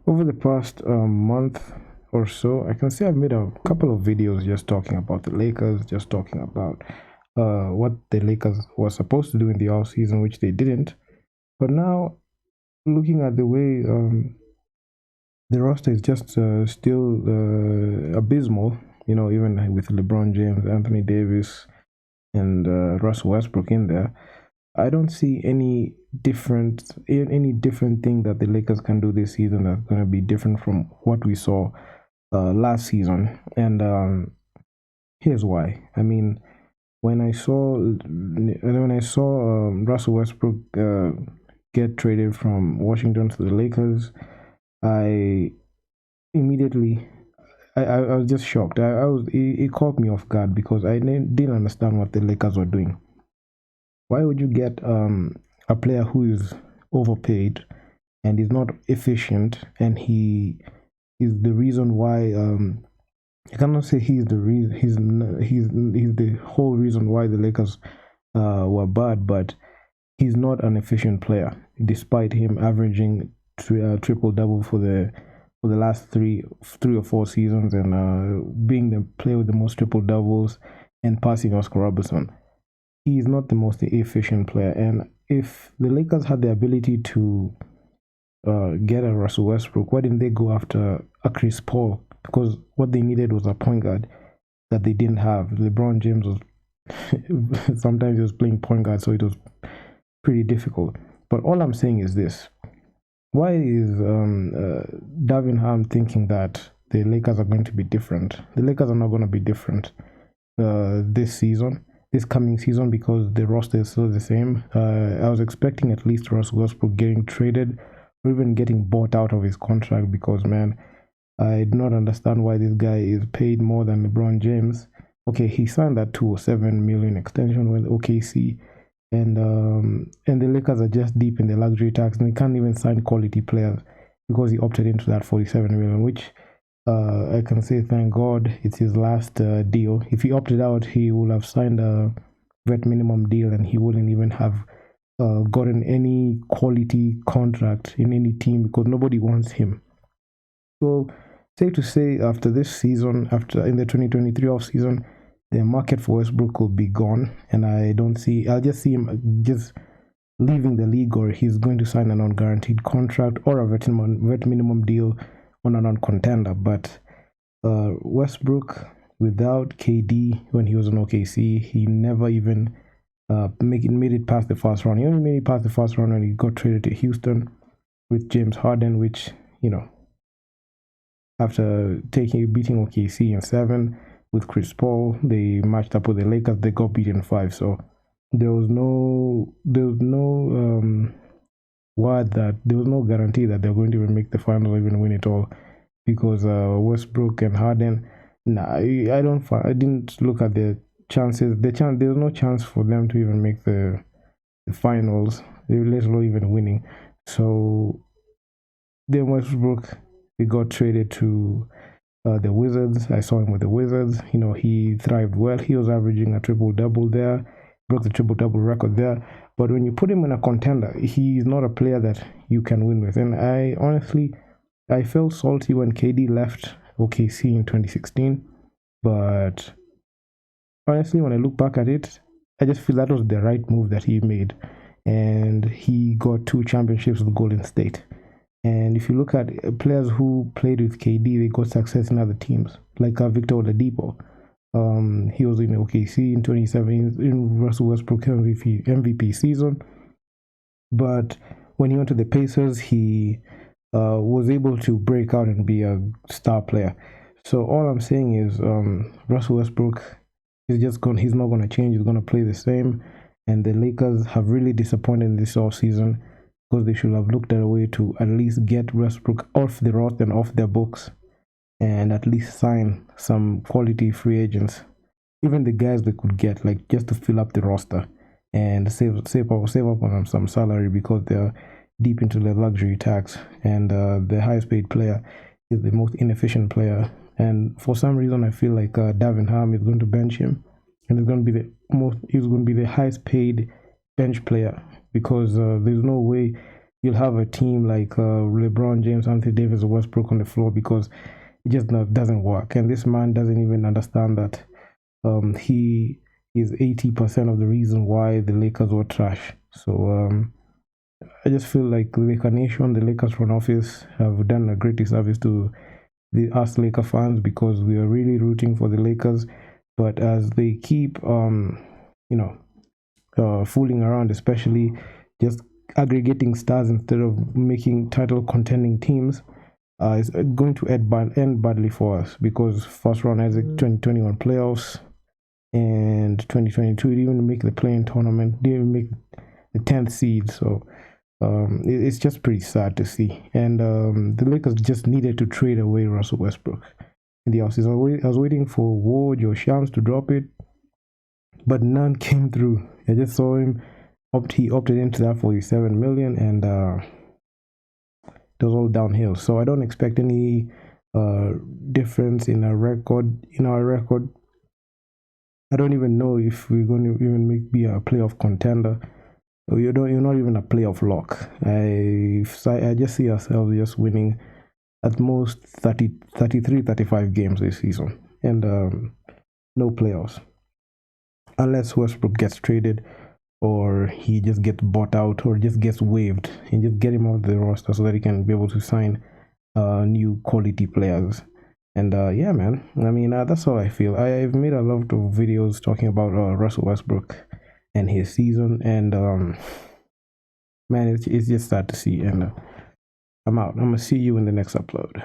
Over the past month or so, I can say I've made a couple of videos just talking about the Lakers, just talking about what the Lakers were supposed to do in the off season, which they didn't. But now, looking at the way the roster is just still abysmal, even with LeBron James, Anthony Davis, and Russell Westbrook in there. I don't see any different thing that the Lakers can do this season that's going to be different from what we saw last season. And here's why. I mean, when I saw Russell Westbrook get traded from Washington to the Lakers, I immediately I was just shocked. It caught me off guard because I didn't understand what the Lakers were doing. Why would you get a player who is overpaid and is not efficient, and he is the reason why I cannot say he's the reason he's the whole reason why the Lakers were bad, but he's not an efficient player, despite him averaging triple double for the last three or four seasons, and being the player with the most triple doubles and passing Oscar Robertson. He is not the most efficient player, and if the Lakers had the ability to get a Russell Westbrook, why didn't they go after a Chris Paul? Because what they needed was a point guard that they didn't have. LeBron James was sometimes he was playing point guard, so it was pretty difficult. But all I'm saying is this: why is Darvin Ham thinking that the Lakers are going to be different? The Lakers are not going to be different this coming season, because the roster is still the same. I was expecting at least Russell Westbrook getting traded or even getting bought out of his contract, because, man, I do not understand why this guy is paid more than LeBron James. Okay, he signed that 207 million extension with OKC, and the Lakers are just deep in the luxury tax, and they can't even sign quality players because he opted into that 47 million, which I can say thank God it's his last deal. If he opted out, he would have signed a vet minimum deal, and he wouldn't even have gotten any quality contract in any team because nobody wants him. So, safe to say, after this season, after in the 2023 off season, the market for Westbrook will be gone, and I'll just see him just leaving the league, or he's going to sign a non-guaranteed contract or a vet minimum deal on a non-contender. But Westbrook, without KD when he was in OKC, he never even made it past the first round. He only made it past the first round when he got traded to Houston with James Harden, which, after beating OKC in 7 with Chris Paul, they matched up with the Lakers. They got beaten 5. So there was no guarantee that they're going to even make the finals or even win it all, because Westbrook and Harden. Nah, I didn't look at the chances. There was no chance for them to even make the finals, let alone even winning. So then Westbrook, he got traded to the Wizards. I saw him with the Wizards. He thrived well. He was averaging a triple double there, broke the triple double record there. But when you put him in a contender, he's not a player that you can win with. And I felt salty when KD left OKC in 2016. But honestly, when I look back at it, I just feel that was the right move that he made. And he got 2 championships with Golden State. And if you look at players who played with KD, they got success in other teams, like Victor Oladipo. He was in OKC in 2017 in Russell Westbrook MVP season. But when he went to the Pacers, he was able to break out and be a star player. So all I'm saying is Russell Westbrook is he's not going to change. He's going to play the same. And the Lakers have really disappointed in this offseason, because they should have looked at a way to at least get Westbrook off the roster and off their books, and at least sign some quality free agents, even the guys they could get, like, just to fill up the roster and save up on some salary, because they're deep into the luxury tax, and the highest paid player is the most inefficient player. And for some reason, I feel like Darvin Ham is going to bench him, and he's going to be the highest paid bench player, because there's no way you'll have a team like LeBron James, Anthony Davis, or Westbrook on the floor because it just doesn't work. And this man doesn't even understand that he is 80% of the reason why the Lakers were trash. So I just feel like the Laker Nation, the Lakers front office have done a great disservice to us Laker fans because we are really rooting for the Lakers. But as they keep, fooling around, especially just aggregating stars instead of making title contending teams, it's going to end badly for us because first round Isaac 2021 playoffs and 2022 didn't even make the play-in tournament, didn't even make the 10th seed. So it's just pretty sad to see. And the Lakers just needed to trade away Russell Westbrook in the offseason. I was waiting for Woj or Shams to drop it, but none came through. I just saw him he opted into that for $7 million, and it was all downhill. So I don't expect any difference in our record. I don't even know if we're going to even be a playoff contender. You're not even a playoff lock. I just see ourselves just winning at most 33, 35 games this season, and no playoffs unless Westbrook gets traded or he just gets bought out or just gets waived, and just get him off the roster so that he can be able to sign new quality players. And yeah, man, I mean, that's how I feel. I've made a lot of videos talking about Russell Westbrook and his season, and man, it's just sad to see. And I'm out. I'm gonna see you in the next upload.